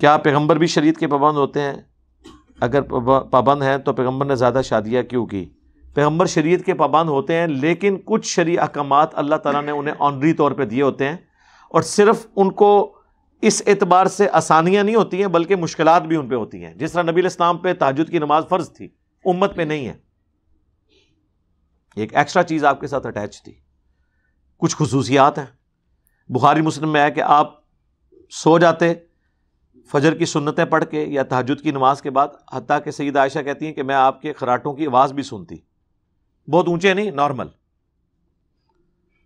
کیا پیغمبر بھی شریعت کے پابند ہوتے ہیں؟ اگر پابند ہیں تو پیغمبر نے زیادہ شادیاں کیوں کی؟ پیغمبر شریعت کے پابند ہوتے ہیں، لیکن کچھ شرعی احکامات اللہ تعالیٰ نے انہیں آنری طور پہ دیے ہوتے ہیں، اور صرف ان کو اس اعتبار سے آسانیاں نہیں ہوتی ہیں بلکہ مشکلات بھی ان پہ ہوتی ہیں. جس طرح نبی علیہ السلام پہ تہجد کی نماز فرض تھی، امت پہ نہیں ہے، ایک ایکسٹرا چیز آپ کے ساتھ اٹیچ تھی. کچھ خصوصیات ہیں. بخاری مسلم میں ہے کہ آپ سو جاتے فجر کی سنتیں پڑھ کے یا تہجد کی نماز کے بعد، حتیٰ کہ سیدہ عائشہ کہتی ہیں کہ میں آپ کے خراٹوں کی آواز بھی سنتی، بہت اونچے نہیں، نارمل.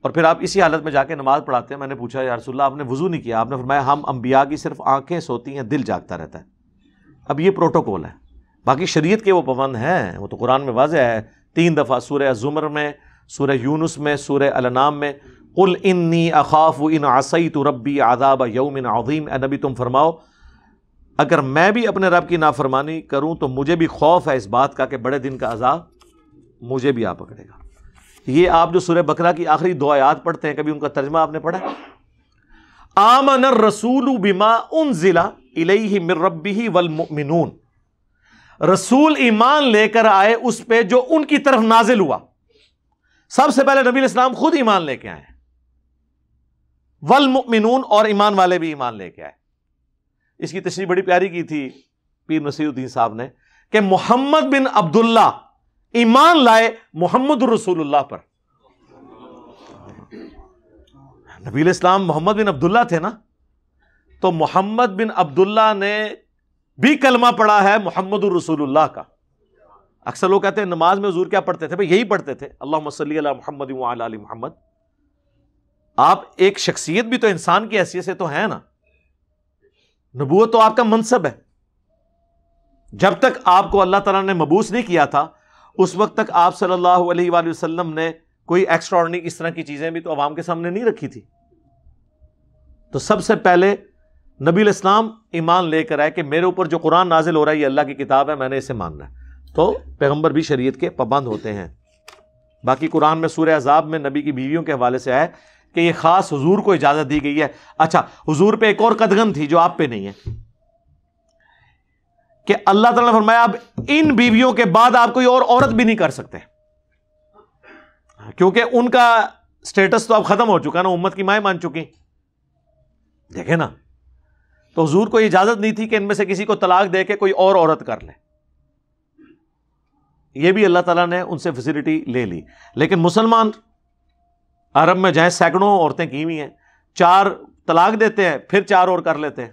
اور پھر آپ اسی حالت میں جا کے نماز پڑھاتے ہیں. میں نے پوچھا یا رسول اللہ آپ نے وضو نہیں کیا؟ آپ نے فرمایا ہم انبیاء کی صرف آنکھیں سوتی ہیں، دل جاگتا رہتا ہے. اب یہ پروٹوکول ہے. باقی شریعت کے وہ پابند ہیں، وہ تو قرآن میں واضح ہے 3 دفعہ، سورہ الزمر میں، سورہ یونس میں، سورہ الانعام میں. قل انی اخاف ان عصیت ربی عذاب یوم عظیم. اے نبی تم فرماؤ اگر میں بھی اپنے رب کی نافرمانی کروں تو مجھے بھی خوف ہے اس بات کا کہ بڑے دن کا عذاب مجھے بھی آ پکڑے گا. یہ آپ جو سورہ بقرہ کی آخری 2 آیات پڑھتے ہیں، کبھی ان کا ترجمہ آپ نے پڑھا؟ آمن الرسول بما انزل الیہ من ربہ والمؤمنون. رسول ایمان لے کر آئے اس پہ جو ان کی طرف نازل ہوا. سب سے پہلے نبی علیہ السلام خود ایمان لے کے آئے، والمؤمنون، اور ایمان والے بھی ایمان لے کے آئے. اس کی تشریح بڑی پیاری کی تھی پیر نصیر الدین صاحب نے کہ محمد بن عبداللہ ایمان لائے محمد الرسول اللہ پر. نبی علیہ السلام محمد بن عبداللہ تھے نا، تو محمد بن عبداللہ نے بھی کلمہ پڑھا ہے محمد الرسول اللہ کا. اکثر لوگ کہتے ہیں نماز میں حضور کیا پڑھتے تھے؟ بھئی یہی پڑھتے تھے، اللہم صلی علی محمد وعلی آل محمد. آپ ایک شخصیت بھی تو انسان کی حیثیت سے تو ہیں نا. نبوت تو آپ کا منصب ہے. جب تک آپ کو اللہ تعالیٰ نے مبعوث نہیں کیا تھا اس وقت تک آپ صلی اللہ علیہ وآلہ وسلم نے کوئی ایکسٹرا آرڈنری اس طرح کی چیزیں بھی تو عوام کے سامنے نہیں رکھی تھی. تو سب سے پہلے نبی علیہ السلام ایمان لے کر آئے کہ میرے اوپر جو قرآن نازل ہو رہا ہے یہ اللہ کی کتاب ہے، میں نے اسے ماننا ہے. تو پیغمبر بھی شریعت کے پابند ہوتے ہیں. باقی قرآن میں سورہ احزاب میں نبی کی بیویوں کے حوالے سے ہے کہ یہ خاص حضور کو اجازت دی گئی ہے. اچھا، حضور پہ ایک اور قدغن تھی جو آپ پہ نہیں ہے کہ اللہ تعالیٰ نے فرمایا اب ان بیویوں کے بعد آپ کوئی اور عورت بھی نہیں کر سکتے، کیونکہ ان کا سٹیٹس تو اب ختم ہو چکا نا، امت کی مائیں مان چکی. دیکھیں نا، تو حضور کو اجازت نہیں تھی کہ ان میں سے کسی کو طلاق دے کے کوئی اور عورت کر لے. یہ بھی اللہ تعالیٰ نے ان سے فیسلٹی لے لی. لیکن مسلمان عرب میں جائیں سینکڑوں عورتیں کی ہوئی ہیں، 4 طلاق دیتے ہیں پھر 4 اور کر لیتے ہیں.